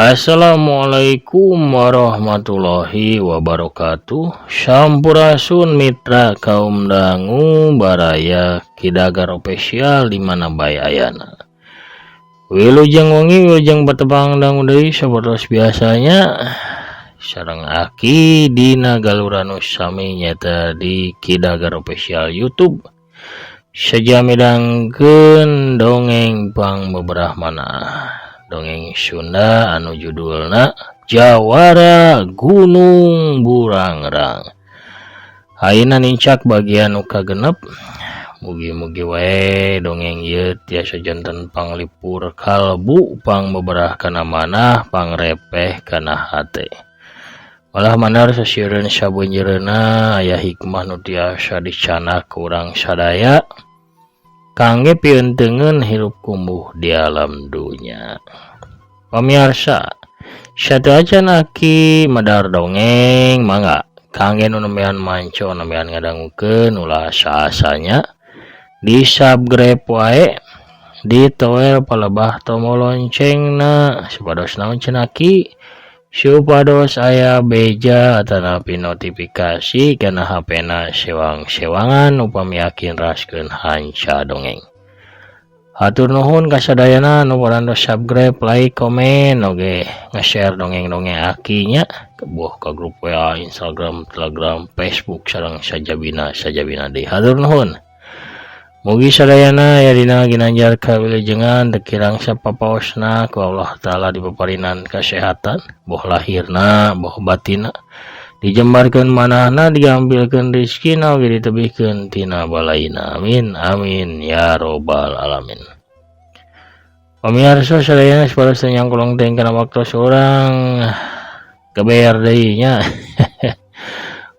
Assalamualaikum warahmatullahi wabarakatuh. Sampurasun mitra kaum dangu baraya Kidagar Official di mana bae ayana. Wilujeng wengi wilujeng batebang dangu deui sapertos biasanya sareng Aki dina galuranus sami nyata di Kidagar Official YouTube. Saja midangkeun dongeng pang beberahmana. Dongeng Sunda anu judulna Jawara Gunung Burangrang. Ayeuna nincak bagian nu kagenep. Mugi-mugi wae dongeng ieu tiasa janten panglipur kalbu pang beberah kana manah pangrepeh kana hate. Malah manar sasieun sabeunjeureuna aya hikmah nu tiasa dicanak urang sadaya kangge pieunteugeun hirup kumbuh di alam dunya. Pamirsa, satu aja Aki madar dongeng mangga kangge nu nembean manco nembean ngadangukeun ulah saasanya di subscribe wae, di toel palebah tombol loncengna supados naon cenah Aki supados aya beja atanapi notifikasi kana HP-na sewang-sewangan upami Aki raskeun hanca dongeng. Hatur nuhun kasadayana nu parantos subscribe, like, komen, oge nge-share dongeng-dongeng Aki nya kebuh ka grup WA, Instagram, Telegram, Facebook sareng sajabina deui. Hatur nuhun. Mugi sadayana aya dina ginanjar kawilujengan teu kirang sapapaosna ku Allah Ta'ala dipaparinan kasehatan, boh lahirna, boh batinna, dijembarkeun manahna, diambilkeun rezekina oge ditebihkeun tina balaina. Amin amin ya robbal alamin. Pamirsa sadayana sapados nyangkulong teh kana waktos urang kebeer deui nya.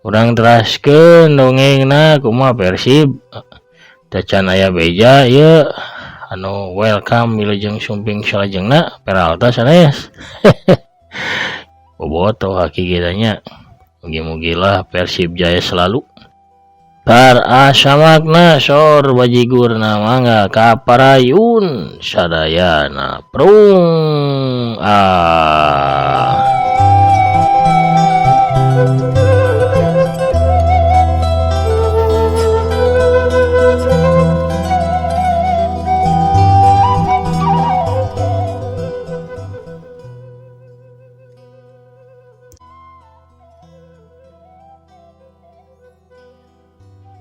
Urang teraskeun dongengna kumaha Persib. Tacan aya beja ieu anu welcome wilujeng sumping salajengna Peralta sanes. Bobotoh Aki kitanya. Mugi-mugilah Persib jaya selalu. Par asamakna sor bajigurna mangga kaparayun sadayana prung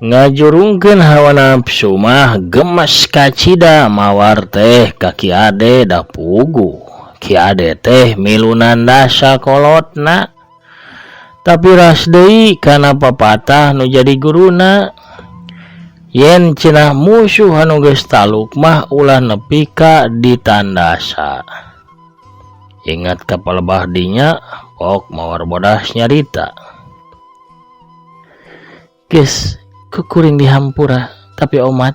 ngajurungkeun hawa nafsu mah gemes kacida mawar teh kaki ade da pugu. Ki ade teh milunan da sakolotna. Tapi ras deui kana papatah nu jadi guruna. Yen cenah musuh anu geus taluk mah ulah nepi ka ditandasa. Ingat ka palebah dinya pok mawar bodas nyarita. Geus kukuring di hampura tapi omat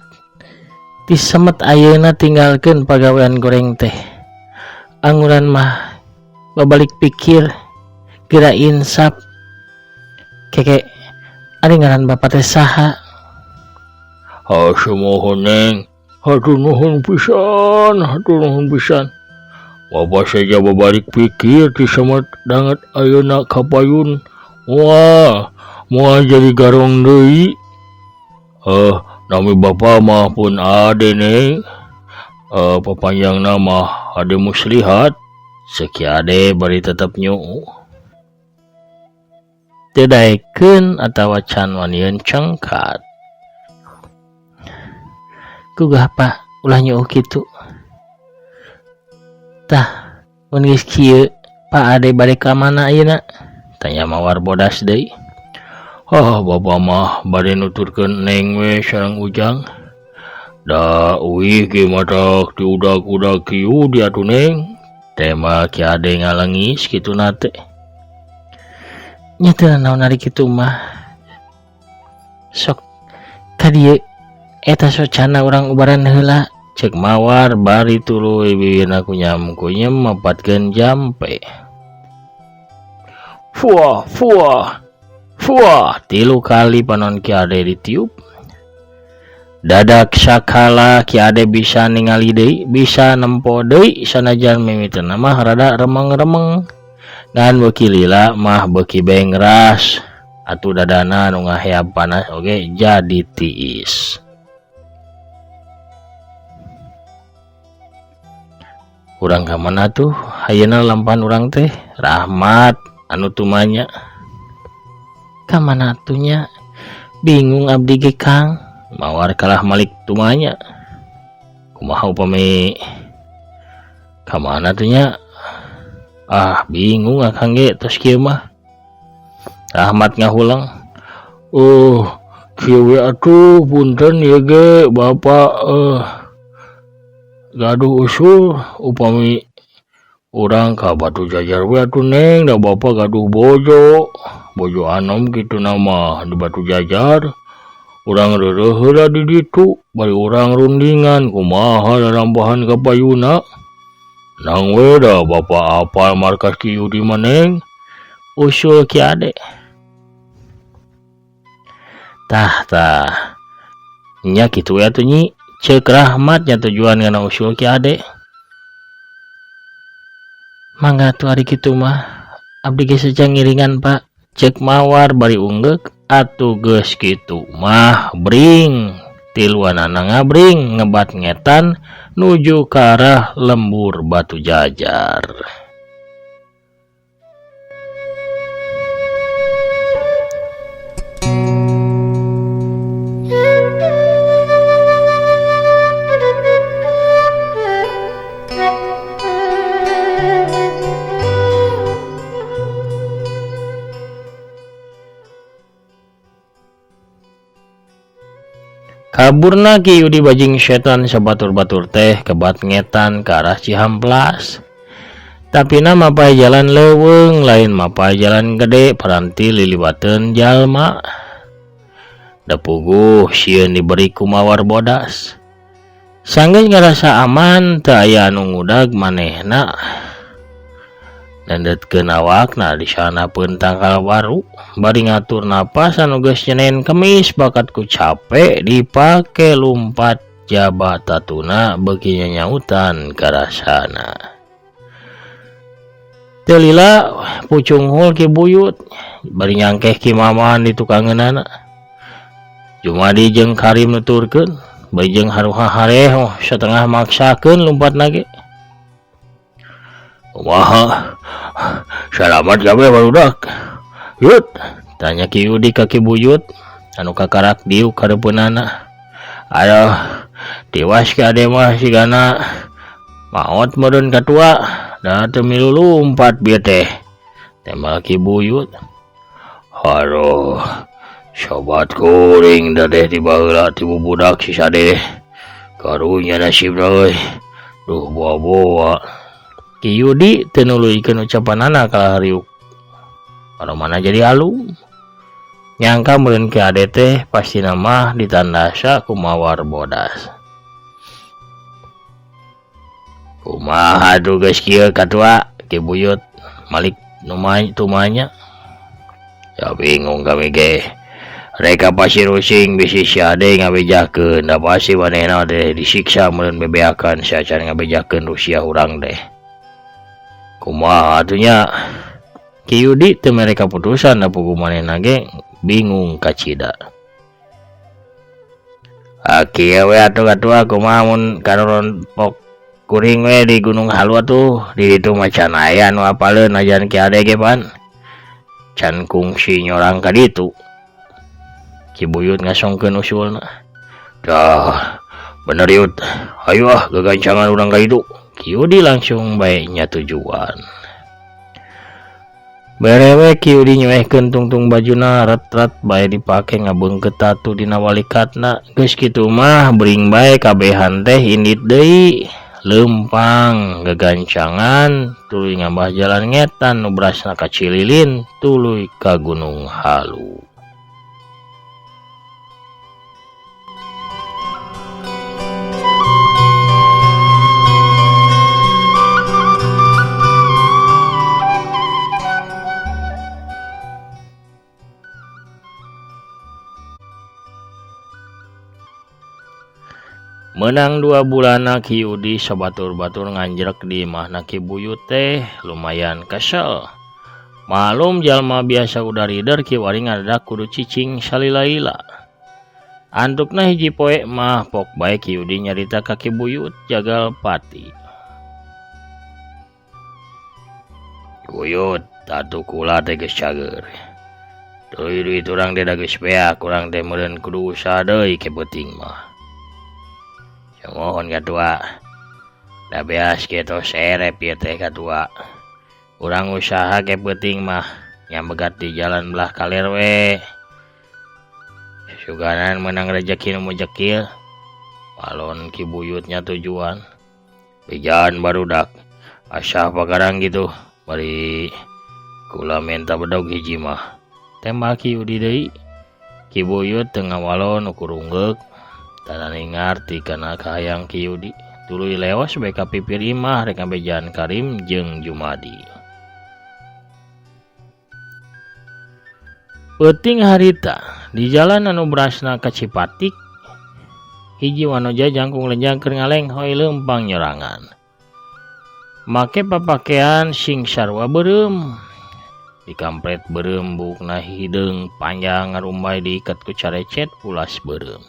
disemet ayeuna tinggalkeun pagawean goreng teh. Anguran mah babalik pikir geura insap. Keke ari ngaran bapa teh saha? Hasemohon neng, hatur nuhun pisan. Bapa saja babalik pikir disemet danget ayeuna kapayun. Wah, moal jadi garong deui. Nami bapa mah pun ade neng. Papanjang nama ade muslihat. Seki ade bari tetep nyuu. Tedaikeun atawa can wanieun cengkat. Kugah pa ulah nyuu kitu. Tah, mun geus kieu pa ade balik ka mana ayeuna? Tanya mawar bodas deui. Bapa mah bade nuturkeun neng we sareng Ujang. Da uih ge matak diudag-udag kieu di atuh neng. Tema ki ade ngalengis kituna teh. Nya teu naon ari kitu mah. Sok ka dieu eta socana urang ubaran heula. Cek mawar bari tuluy biwirna kunyam mapatkeun jampe. Fuah, 3 kali panon ki ade ditiup. dadak sakala Ki Ade bisa ningali deui, bisa nempo deui sanajan mimiteuna mah rada remeng-remeng. Ngan beuki lila mah beuki bengras, atuh dadana nu ngaheap panas oge jadi tiis. Urang ka mana tuh hayeuna lampan urang teh Rahmat anu tumanya. Ka mana atunya? Bingung abdi ge Kang, mawar kalah Malik tumanya. Kumaha upami ka mana tuh nya? Ah bingung akang ge tos kieu mah. Rahmat ngahulang. Kieu we atuh punten ye ge Bapak gaduh usul upami urang ka Batu Jajar we atuh Neng, da Bapak gaduh bojo anom kitu nama di Batu Jajar. Urang reureuh heula di ditu bari urang rundingan kumaha rarambahan ka payuna. Nang we da Bapak apal markas Ki Yudi maneng, usul Ki Ade. Tah nya kitu we atuh nyi, ceuk Rahmat nya tujuan ngana usul Ki Ade. Mangga tuh ari kitu mah abdi ge saja ngiringan Pak, cek mawar bari unggek atuh geus kitu mah bring tiluanana ngabring ngebat ngetan nuju ka arah lembur Batu Jajar. Kaburna Ki Yudi bajing setan sabatur-batur teh kebat ngetan ke arah Cihamplas. Tapi na mapai jalan leuweung, lain mapai jalan gede paranti liliwateun jalma. Da puguh sieun diberi kumawar bodas. Sanggeus ngarasa aman teu aya anu ngudag manehna. Nendetkeun awakna disanapeun tangkal baru, bari ngatur napas anu geus nyenen kemis bakat ku capek dipake lumpat jabat tatuna beuki nyanyautan karasana. Teu lila pucung hul Ki Buyut bari nyangkeh Ki Maman di tukangeunana. Jumadi jeung Karim nuturkeun, bari jeung haruha hareh satengah maksakeun lumpatna ge. Kumaha? Salamat gawe barudak. Yut, tanya Ki Yudi ka Ki Buyut anu kakarak diuk hareupeunana. Aduh, tiwas ka ade mah sigana maot meureun katua, da teu milu lumpat bieu teh. Tembal Ki Buyut. Haruh, sobat kuring da teh tiba heula ti bubudak si Sade. Karunya nasibna euy. Duh boa-boa. Ki Yudi teu nuluykeun ucapanana ka hariuk. Mana jadi alum. Nyangka meureun Ki Ade teh pastina mah ditandasa ku mawar bodas. Kumaha tuh geus kieu katua Ki Buyut Malik tumanya. Ya bingung kami ge. Reka pasir using bisi si Ade ngabejakeun, da pasti manehna teh disiksa meureun bebeakan sacan ngabejakeun Rusia urang teh. Kumaha atunya Ki Yudi teu mere kaputusan da puguh manehna ge bingung kacida. Kieu we atuh katua kumaha mun karoron pok kuring we di Gunung Halu atuh di ditu macan aya nu apaleun ajan Ki Ade ge pan. Can kungsi nyorang ka ditu. Ki Buyut ngasongkeun usulna. Dah bener Yud, hayu gagancangan urang ka ditu. Ki Yudi langsung bae nya tujuan. Berewe Ki Yudi nyuehkeun tungtung bajuna ret-ret bae dipake ngabeungkeut tatu dina walikatna. Geus kitu mah bring bae kabehan teh indit deui, leumpang gagancangan tuluy ngambah jalan ngetan nu berasna ka Cililin tuluy ka Gunung Halu. Menang 2 bulan Ki Yudi sabatur-batur nganjrek di imahna Ki Buyut teh lumayan kesel. Malum jalma biasa udah rider Ki Waring ngadadak kudu cicing salila-lila. Antukna hiji poe mah pok bae Ki Yudi nyarita ka Ki Buyut jagal pati. Buyut, atuh kula teh geus cager. Tuluy duit urang teh da geus beak, urang teh meureun kudu usaha deui ke beuting mah. Mohon katua, da beas kitu serep ieu teh katua. Urang usaha ke beuting mah nyambegat di jalan belah kaler we. Suganan menang rezeki nu mujekil. Walon Ki Buyutnya tujuan. Bejan barudak. Asah pagarang gitu. Bari kula minta bedog hiji mah. Tembak Ki Yudi deui. Ki Buyut teu ngawalon ukur unggek. Tanani ngarti kana kahayang Ki Yudi. Tuluy leos bae ka pipir imah rek bejan Karim jeung Jumadi. Peuting harita di jalan anu berasna ka Cipatik. Hiji wanoja jangkung lenjang keur ngalenghoy leumpang nyerangan. Make papakean sing sarua beureum. Dikampret beureum bukna hideung panjang ngarumbay diiket ku carecet pulas beureum.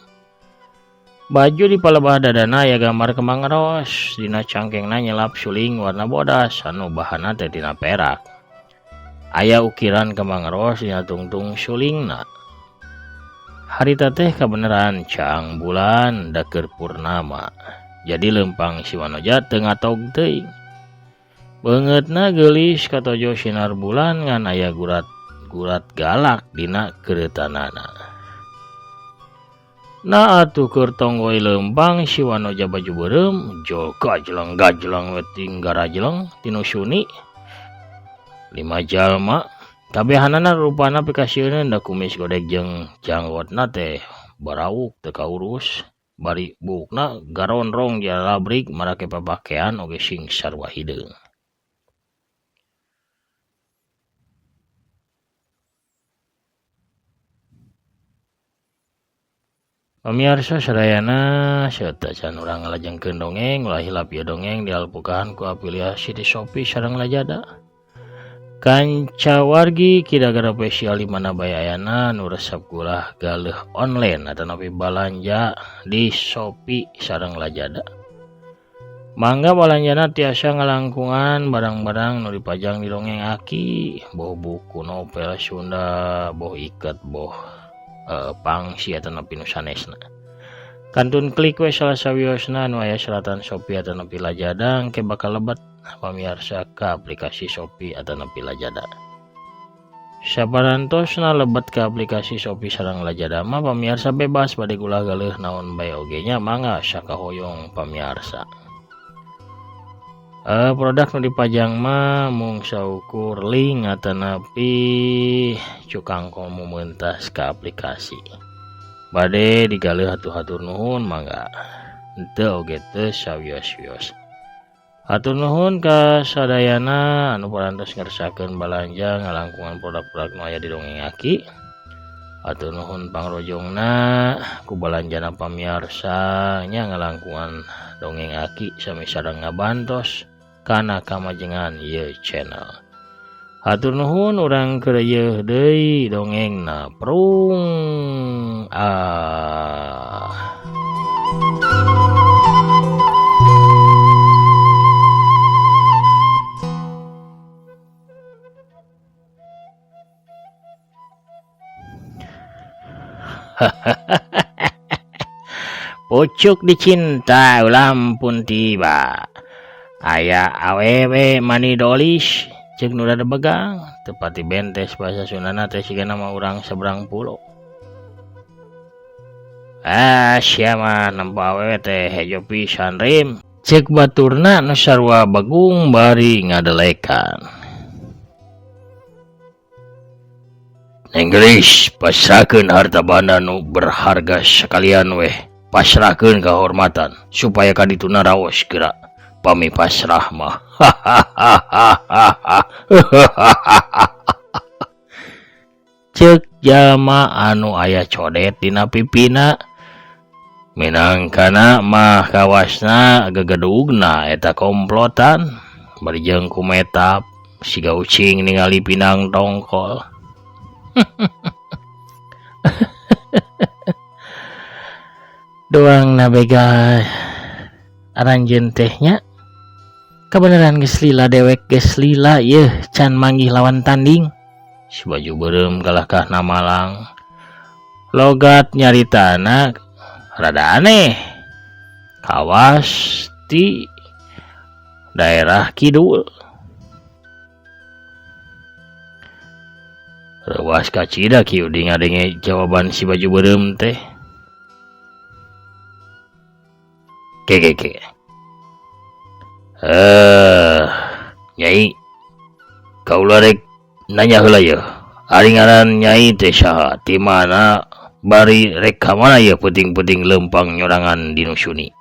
Baju di palebah dadana aya gambar kembang ros, dina cangkengna nyelap suling warna bodas anu bahanna teh tina perak. Aya ukiran kembang ros dina tungtung sulingna. Harita teh kabeneran cang bulan da keur purnama. Jadi leumpang si wanoja teu ngatog teuing. Beungeutna geulis katojo sinar bulan ngan aya gurat galak dina keuretanana. Nah atuh keur tonggoy leumpang si wanoja baju beureum jol gajleng weting garajleng tinu suni. 5 jalma kabehanana rupana pikasieun da kumis godeg jeung janggotna teh barauk teu kaurus. Bari bukna garonrong jalabrik marake papakean oge sing sarua hideung. Pamirsa sadayana serta can urang ngalajengkeun dongeng ulah hilap ieu dongeng dialpukahan ku afiliasi di Shopee sareng Lazada. Kanca wargi Kidagara Spesial di mana bae ayana nu resep ulah galeh online atanapi balanja di Shopee sareng Lazada. Mangga balanjana tiasa ngalangkungan barang-barang nu dipajang di dongeng Aki, boh buku novel Sunda, boh iket, boh pangsi atanapi nu sanesna. Kantun klik we salah sawiosna nu aya selatan Shopee atanapi Lazada engke bakal lebet pamirsa ka aplikasi Shopee atanapi Lazada. Saparantosna lebet ka aplikasi Shopee sareng Lazada mah pamirsa bebas bade ulah galeh naon bae oge nya mangga sakahoyong pamirsa. Produk nu dipajang mah mung saukur link atanapi cukang komo meuntas ka aplikasi. Bade digaleh hatur nuhun mangga. Henteu oge teu sawios-wios. Hatur nuhun ka sadayana anu parantos ngersakakeun balanja ngalangkungan produk-produk nu aya di dongeng Aki. Hatur nuhun pangrojongna ku balanjana pamirsa nya ngalangkungan dongeng Aki sami sareng ngabantos kana kamajengan ieu channel. Hatur nuhun urang keur deui dongengna prung Pucuk dicinta ulam pun tiba. Aya awewe mani dolis cek nu rada begang tepati bentes bahasa Sundana teh sigana mah urang seberang pulau. Sia mah nempo awewe teh hejo pisan rim. Cek baturna nu sarua bagung bari ngadelekan. Inggris pasrahkeun harta banda nu berharga sekalian weh. Pasrahkeun kahormatan supaya kadituna raos geura. Pami pasrah mah. Cek jalma anu aya codet dina pipina minangkana mah kawasna gegedugna eta komplotan bari jeung kumetap siga ucing ningali pinang tongkol. Doang nabega aranjeun tehnya kabeneran geus lila dewek geus lila yeuh can manggih lawan tanding. Si baju beureum kalahkah na Malang. Logat nyaritana rada aneh. Kawas ti daerah kidul. Rewas kacida kieu di ngadenge jawaban si baju beureum teh. Ke. Nyai, kaula rek nanya heula yeuh. Ari ngaran Nyai teh saha? Ti mana bari rek ka mana yeuh peuting-peuting lempang nyorangan dinu Suni?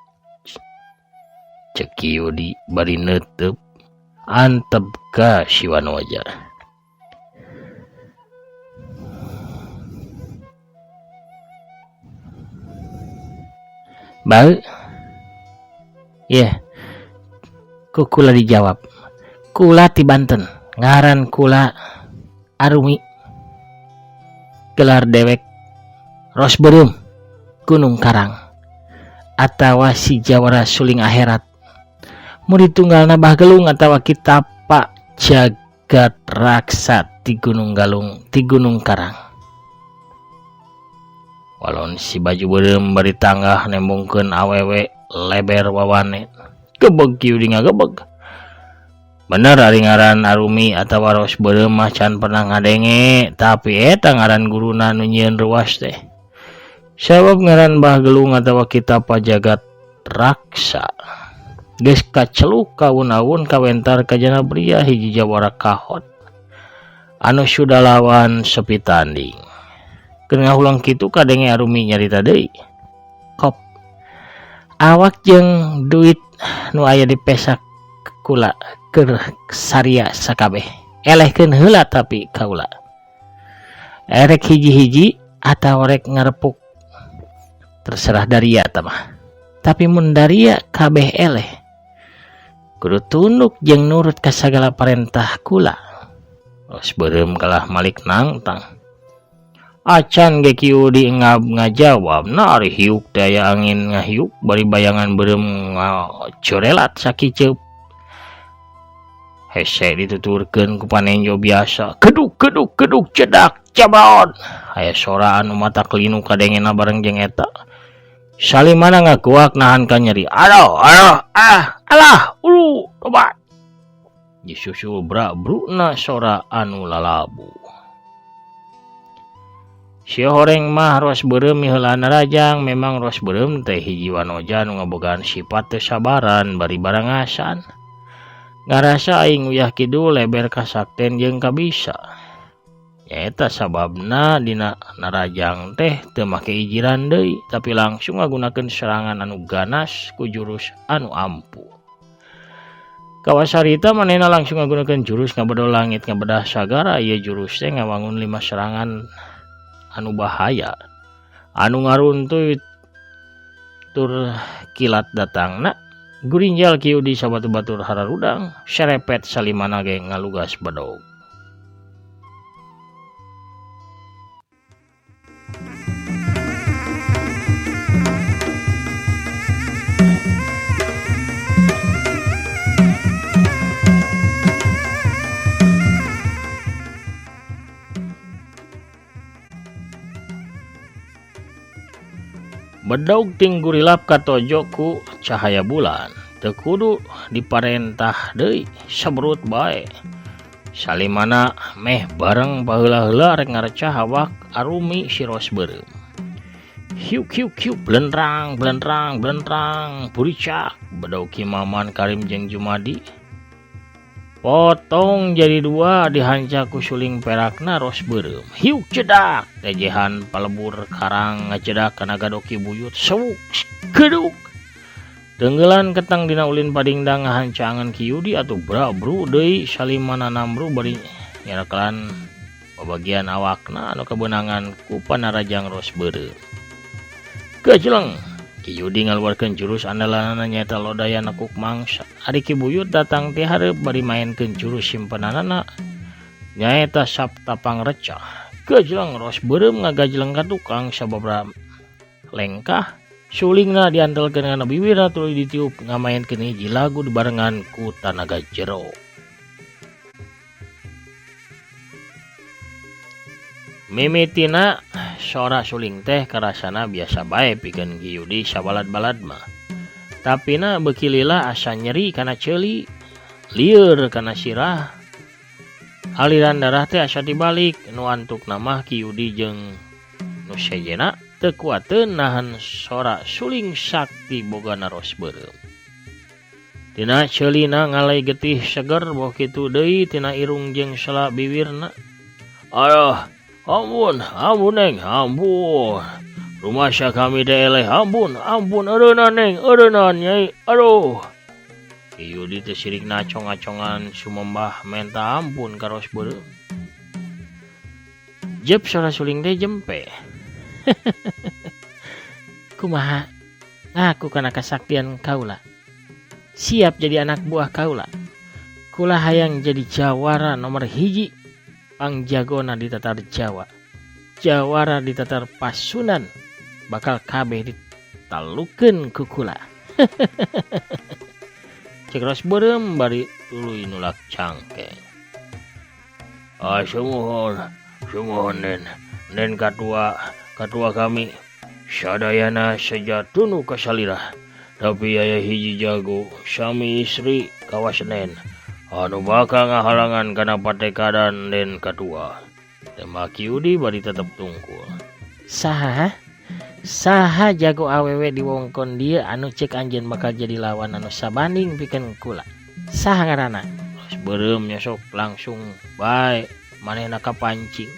Cek kieu di bari neuteup antep ka si Wanoja. Bau? Iya. Kula dijawab. Kula ti Banten. Ngaran kula Arumi. Gelar dewek Ros Beureum Gunung Karang. Atawa si Jawara Suling Akhirat. Murid tunggalna Bahgelung atawa kitab Pak Jagat Raksa ti Gunung Karang. Walon si baju beureum bari tanggah nembongkeun awewe leber wawane. Gebeg kieu di ngagebeg. Bener ari ngaran Arumi atawa Ros Beureum mah can pernah ngadenge, tapi eta ngaran guruna nu nyieun ruas teh. Sabab ngaran Bahgelung atawa kitab Pajagat Raksa geus kaceluk kawun-awun kawentar ka Janabria hiji Jawara kahot anu sudah lawan sepi tanding. Keur ngahulang kitu kadenge Arumi nyarita deui. Kop. Awak jeung duit nu aya di pesak kula keur saria sakabeh. Elehkeun heula tapi kaula. Erek hiji-hiji atawa rek ngarepuk. Terserah daria tah mah. Tapi mun daria kabeh eleh. Kudu tunduk jeung nurut ka sagala parentah kula. Ros Beureum kalah malik nangtang. Acan ge kieu di ngajawab na ari hiuk daya angin ngahiuk bari bayangan beureum ngacorelat sakiceup. Hese dituturkeun ku panenjo biasa. Keduk cedak cabraon. Aya sora anu mata kelinu kadengena bareng jeung eta. Salimana ngakuak nahan ka nyeri. Alah, ulu, tobat. Disusul bra-bruna sora anu lalabu. Si horeng mah Ros Beureum miheulana rajang. Memang Ros Beureum teh hiji wanoja nu ngabogaan sifat teu sabaran bari barangasan. Ngarasa aing uyah kidul leber kasakten jeung kabisa. Nyaeta sababna dina narajang teh teu make ijiran deui, tapi langsung ngagunakeun serangan anu ganas ku jurus anu ampuh. Kawasarita manehna langsung ngagunakeun jurus ngabedol langit ngabedah sagara. Ieu jurus teh ngawangun 5 serangan anu bahaya, anu ngaruntuy tur kilat datangna. Gurinjal kieu di sabatu-batur hararudang, serepet salimana ge ngalugas badog. Bedog ting gurilap katojo ku cahaya bulan. Teu kudu diparentah deui, sabrut bae. Salimana meh bareng baheula-heula rek ngarecah awak Arumi si Ros Beureum. Hiuk blendrang, puricak bedog Kimaman Karim jeung Jumadi. Potong jadi 2 dihancak ku suling perakna Ros Beureum. Hiuk cedak, tejehan palebur karang ngacedak kana gadoki buyut sewuk keduk. Tenggelan ketang dina ulin padingdang ngahancangan kiudi atuh bra-bru deui salimana namru bari nyarekelan babagian awakna anu kebenangan ku panarajang Ros Beureum. Keceleng Ki Yudi ngaluarkeun jurus andalanna nyaeta lodayana kukmang. Ari Ki Buyut datang ti hareup bari mainkeun jurus simpenanana nyaeta Sapta Pangrecah. Gajlang ros beureum ngagajleng ka tukang sababaraha lengkah. Sulingna diantelkeun kana bibirna tuluy ditiup ngamainkeun hiji lagu dibarengan ku tanaga jero. Mimitina sora suling teh karasana biasa bae pikeun Ki Yudi sabalad-balad mah. Tapina beuki lila asa nyeri kana ceuli, lieur kana sirah. Aliran darah teh asa dibalik, nu antukna mah Ki Yudi jeung nu sejena teu kuateun nahan sora suling sakti bogana ros beureum. Tina ceulina ngalay getih seger boh kitu deui tina irung jeung sela bibirna. Aduh, ampun neng, ampun. Rumah sia kami teh eleh, ampun, eureunna neng, eureunna nyai, aduh. Ki Yudi teh sirik ngacong-ngacongan sumembah minta ampun ka ros beureum. Jep sora suling teh jempe. Kumaha ngaku kana kasaktian kaula. Siap jadi anak buah kaula. Kula hayang jadi jawara nomor hiji pangjagona di tatar Jawa. Jawara di tatar Pasunan bakal kabeh ditalukeun ku kula. Cek ros beureum bari tuluy nulak cangkeng. Sumuhun nen katua kami sadayana sejatunu kasalirah. Tapi aya hiji jago sami istri kawas nen anu bakal ngahalangan kana patekadan den katua. Tema Ki Yudi bari tetep tungkul. Saha jago awewe di wongkon dia anu cek anjeun bakal jadi lawan anu sabanding pikeun kula. Saha ngaranna? Ros beureum nya sok langsung bae manehna kapancing.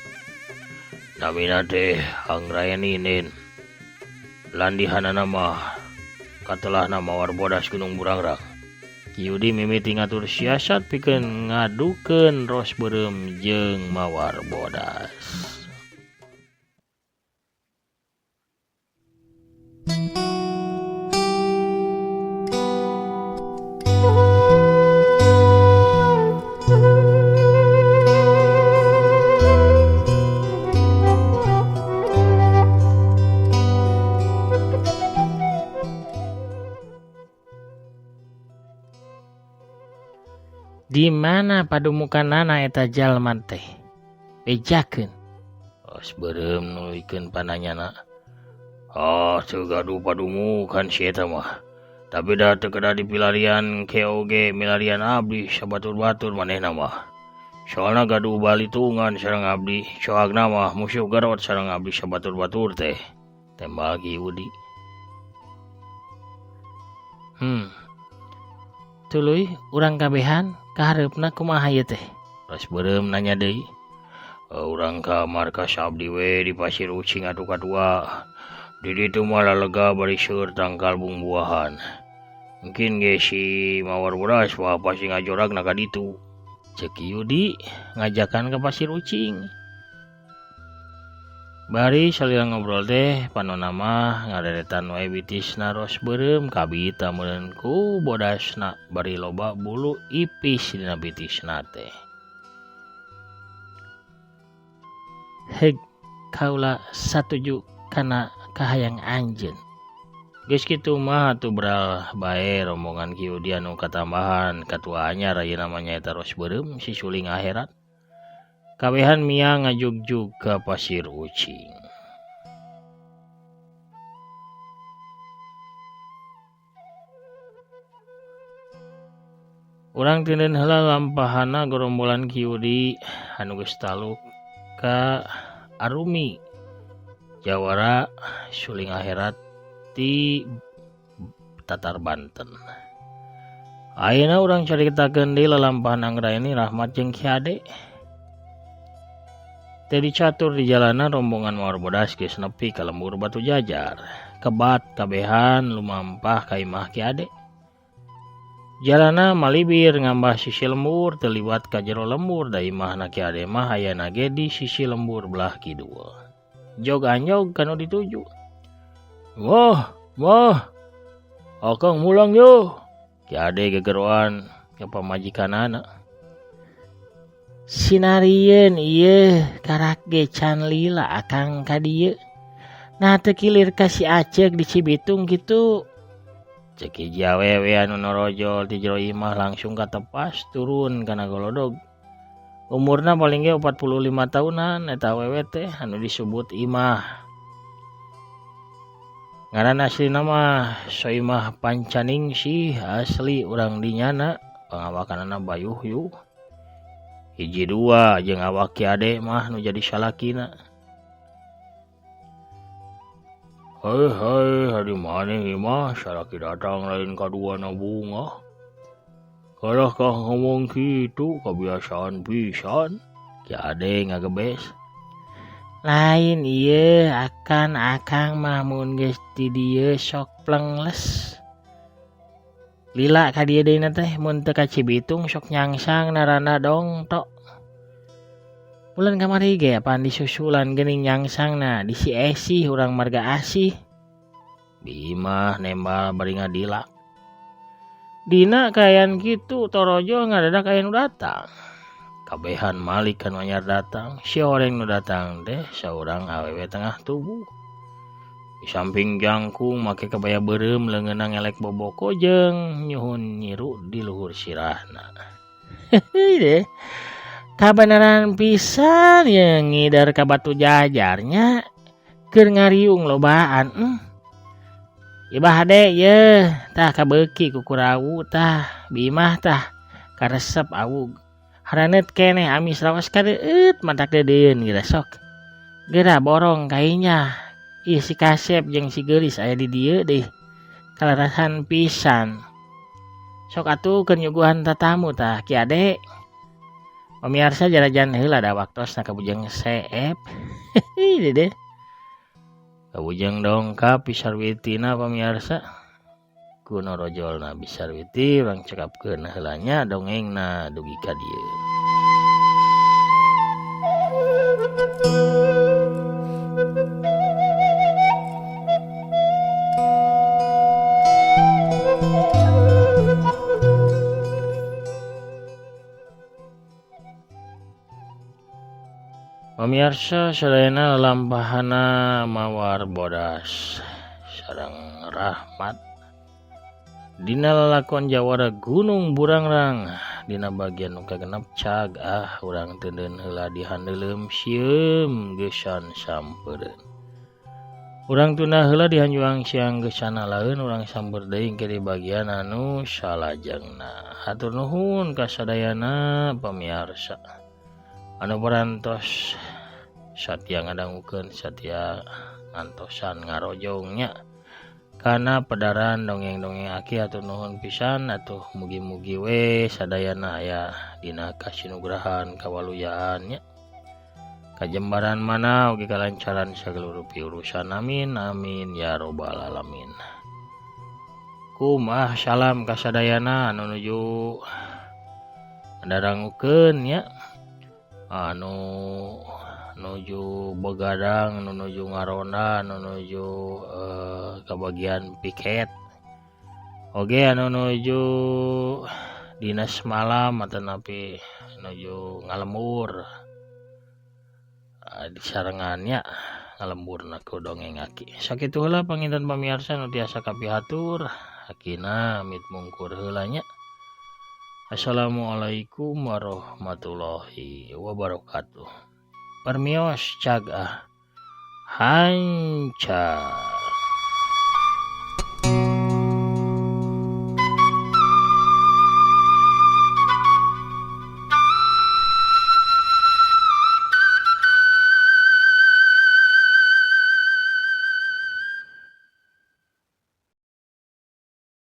Namina teh Anggrayani nen. Landihanana mah katelahna mawar bodas Gunung Burangrang. Ki Yudi mimiti ngatur siasat pikeun ngadukeun ros beureum jeung mawar bodas. Di mana padumukanana eta jalma teh? Bejakeun. Ros beureum nuluykeun pananyana. Teu gaduh padumukan si eta mah. Tapi da teu kedah dipilarian ke oge milarian abdi sabatur-batur manehna mah. Soalna gaduh balitungan sareng abdi, coagna mah musuh garot sareng abdi sabatur-batur teh. Tembak Ki Yudi. Tuluy urang kabehan kahareupna kumaha ieu teh? Ros beureum nanya deui. Urang ka markas abdi we di Pasir Ucing atuh katua. Di ditu mah lalega bari seueur tangkal bungbuahan. Mungkin ge si mawar bodas wah pasti ngajoragna ka ditu. Cek Ki Yudi ngajakan ke Pasir Ucing. Bari salila ngobrol teh panonna mah ngaderetan wae bitisna ros beureum kabita meureun ku bodasna bari loba bulu ipis dina bitisna teh. Heg kaula satuju kana kahayang anjeun. Geus kitu mah atuh beral bae rombongan Ki Yudi anu katambahan katua anyar ayeuna namanya eta ros beureum si suling akhirat. Kabehan mia ngajugjug ka Pasir Ucing. Urang tindeun heula lampahana gerombolan Ki Yudi anu geus taluk ka Arumi. Jawara suling akhirat ti Tatar Banten. Ayeuna urang caritakeun deui lalampahan Anggrayani Rahmat jeung Ki Ade. Tadi catur di jalanan rombongan mawar bodas geus nepi ka lembur Batu Jajar. Kebat kabehan lumampah ka imah Ki Ade. Jalana malibir ngambah sisi lembur terlibat ka jero lembur da imahna Ki Ade mah hayana ge di sisi lembur belah kidul. Jog anjog kanu dituju. Wah, Mah, akang mulang yo. Ki ade gegeruan ke pamajikanana. Sinarieun ieu karak ge can lila akang ka dieu. Nah teu kilir ka si Acek di Cibitung kitu. Cek hiji awewe anu norojol ti jero imah langsung katepas turun kana golodog. Umurna paling ge 45 tahunan eta awewe teh anu disebut Imah. Ngaran aslina mah Soimah Pancaningsih, asli urang dinyana, pangawakanana Bayuh yu. Hiji dua jeung awak ki ade mah nu jadi salakina. Hai hadi maneh mah salaki datang lain kaduana bunga. Kalah kah ngomong kitu kebiasaan pisan. Ki ade ngagebes. Lain ieu akan akang mah mun geus di dieu sok plengles. Lila ka dieu deuna teh mun teu ka Cibitung sok nyangsang narana dong tok. Bulan kamari ge apaan disusulan geuning nyangsangna di si Esi urang marga Asih. Bimah nembal bari ngadilak. Dina kayan kitu torojo ngadadak aya nu datang. Kabehan Malik kan anyar datang, si orang nu datang teh saurang awewe tengah tubuh. Di samping jangkung make kabaya beureum leungeunna ngelek boboko jeung nyuhun nyiru di luhur sirahna. Heuh deh. Kabeneran pisan ye ngidar ka batu jajarnya keur ngariung lobaan. Ibah hade ye tah kabeuki ku kurawu tah Bimah tah karesep awug. Haraneut keneh amis raos kadeueut matak dedeun geura sok. Geura borong kainya. Ih si Kasep jeung si Geulis aya di dieu deui. Kalarasan pisan. Sok atuh keur nyuguhan tatamu tah Ki Ade. Pamirsa jarajan heula da waktosna ka Bujang Seep. Heeh deh. Ka Bujang dongkap pisarwitina pamirsa. Kuno rojolna bisarwiti urang cekapkeun heula nya dongengna dugi ka dieu. Pamirsa sadayana lampahana mawar bodas sareng rahmat dina lalakon Jawara Gunung Burangrang dina bagian nu kagenep cag urang teudeun heula dihandeuleum sieum geusan sampeureun. Urang tunda heula dihanjuang siang geusana laeun urang samper deui ke di bagian anu salajengna. Hatur nuhun ka sadayana pamirsa anu parantos satya ngadangukeun satya ngantosan ngarojongnya kana pedaran dongeng-dongeng aki. Hatur nuhun pisan atuh mugi-mugi we sadayana aya dina kasinugrahan kawaluyaannya kajembaran mana ugi kalancaran sageluruh piurusan amin amin ya robbal alamin. Kumah salam ka sadayana anu nuju ngadangukeun nya anu nuju begadang, anu nuju ngaronda, anu nuju ke bagian piket. Oge anu nuju dinas malam atau napi nuju ngalembur. Di sarengannya ngalembur ku dongeng aki. Sakitu heula panginten pamirsa nu tiasa kapihatur. Akina mit mungkur heula nya. Assalamualaikum warahmatullahi wabarakatuh. Permios cagah hancur.